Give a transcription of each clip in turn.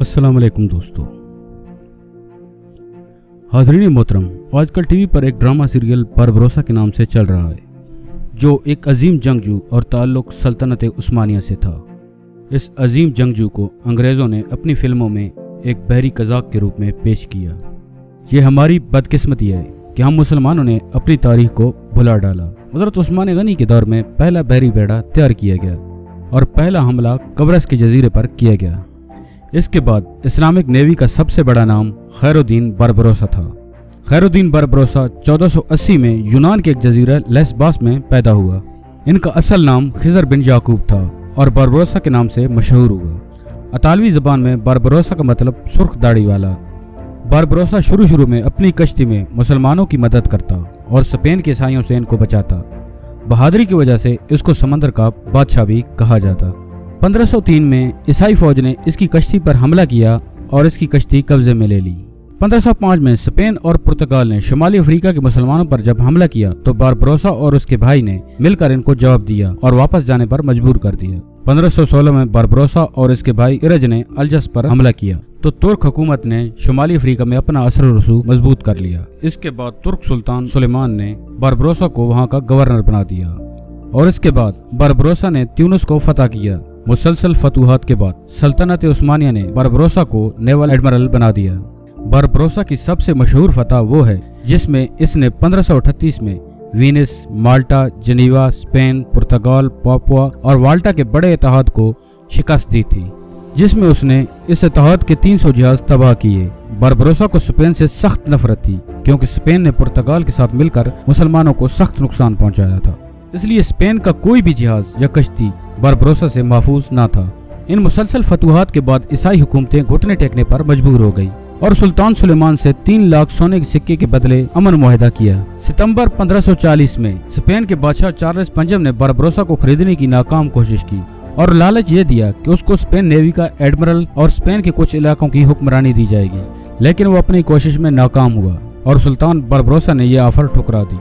अस्सलाम वालेकुम दोस्तों। हाज़रीन मोहतरम, आजकल टीवी पर एक ड्रामा सीरियल बारबरोसा के नाम से चल रहा है, जो एक अजीम जंगजू और ताल्लुक सल्तनत उस्मानिया से था। इस अजीम जंगजू को अंग्रेज़ों ने अपनी फिल्मों में एक बहरी कज़ाक के रूप में पेश किया। ये हमारी बदकिस्मती है कि हम मुसलमानों ने अपनी तारीख को भुला डाला। हज़रत उस्मान गनी के दौर में पहला बहरी बेड़ा तैयार किया गया और पहला हमला कब्रस के जजीरे पर किया गया। इसके बाद इस्लामिक नेवी का सबसे बड़ा नाम खैरुद्दीन बारबरोसा था। खैरुद्दीन बारबरोसा 1480 में यूनान के एक जजीरा लेस्बास में पैदा हुआ। इनका असल नाम खिजर बिन याकूब था और बारबरोसा के नाम से मशहूर हुआ। अतालवी ज़बान में बारबरोसा का मतलब सुर्ख दाढ़ी वाला। बारबरोसा शुरू में अपनी कश्ती में मुसलमानों की मदद करता और स्पेन के ईसाइयों से इनको बचाता। बहादुरी की वजह से इसको समंदर का बादशाह भी कहा जाता। 1503 में ईसाई फौज ने इसकी कश्ती पर हमला किया और इसकी कश्ती कब्जे में ले ली। 1505 में स्पेन और पुर्तगाल ने शुमाली अफ्रीका के मुसलमानों पर जब हमला किया तो बारबरोसा और उसके भाई ने मिलकर इनको जवाब दिया और वापस जाने पर मजबूर कर दिया। 1516 में बारबरोसा और इसके भाई इरज ने अल्जस पर हमला किया तो तुर्क हुकूमत ने शुमाली अफ्रीका में अपना असर रसूख मजबूत कर लिया। इसके बाद तुर्क सुल्तान सुलेमान ने बारबरोसा को वहाँ का गवर्नर बना दिया और इसके बाद बारबरोसा ने ट्यूनिस को फतह किया। मुसलसल फतूहात के बाद सल्तनत उस्मानिया ने बारबरोसा को नेवल एडमिरल बना दिया। बारबरोसा की सबसे मशहूर फतह वो है जिसमें इसने 1538 में वीनिस, माल्टा, जनीवा, स्पेन, पुर्तगाल, पापुआ और वाल्टा के बड़े इत्तेहाद को शिकस्त दी थी, जिसमें उसने इस इत्तेहाद के 300 जहाज तबाह किए। बारबरोसा को स्पेन से सख्त नफरत थी क्योंकि स्पेन ने पुर्तगाल के साथ मिलकर मुसलमानों को सख्त नुकसान पहुंचाया था, इसलिए स्पेन का कोई भी जहाज या कश्ती बारबरोसा से महफूज ना था। इन मुसलसल फतूहात के बाद ईसाई हुकूमतें घुटने टेकने पर मजबूर हो गई और सुल्तान सुलेमान से 3 लाख सोने के सिक्के के बदले अमन मुआहदा किया। सितंबर 1540 में स्पेन के बादशाह चार्ल्स पंजम ने बारबरोसा को खरीदने की नाकाम कोशिश की और लालच ये दिया कि उसको स्पेन नेवी का एडमिरल और स्पेन के कुछ इलाकों की हुक्मरानी दी जाएगी, लेकिन वो अपनी कोशिश में नाकाम हुआ और सुल्तान बारबरोसा ने यह ऑफर ठुकरा दी।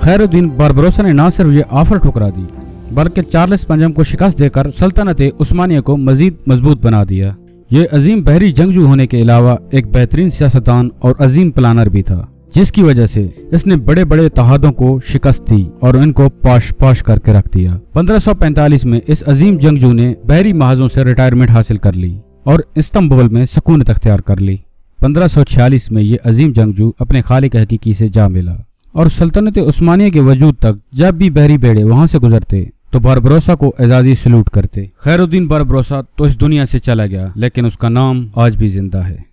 खैरुद्दीन बारबरोसा ने न सिर्फ ये ऑफर ठुकरा दी बल्कि चार्ल्स पंजम को शिकस्त देकर सल्तनत उस्मानिया को मजीद मजबूत बना दिया। ये अजीम बहरी जंगजू होने के अलावा एक बेहतरीन सियासतदान और अजीम प्लानर भी था, जिसकी वजह से इसने बड़े बड़े इत्तेहादों को शिकस्त दी और इनको पाश पाश करके रख दिया। 1545 में इस अजीम जंगजू ने बहरी महाजों से रिटायरमेंट हासिल कर ली और इस्तांबुल में सकूनत अख्तियार कर ली। 1546 में ये अजीम जंगजू अपने खालिक हकीकी से जा मिला और सल्तनत उस्मानिया के वजूद तक जब भी बहरी बेड़े वहां से गुजरते तो बारबरोसा को एजाजी सलूट करते। खैरुद्दीन बारबरोसा तो इस दुनिया से चला गया, लेकिन उसका नाम आज भी जिंदा है।